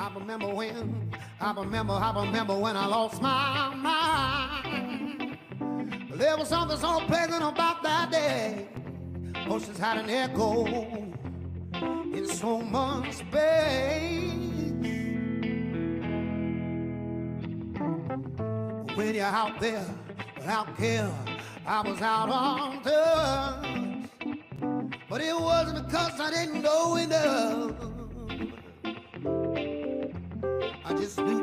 I remember when I lost my mind. There was something so pleasant about that day. Oceans had an echo in so much space. When you're out there without care, I was out on touch. But it wasn't because I didn't know enough. I just knew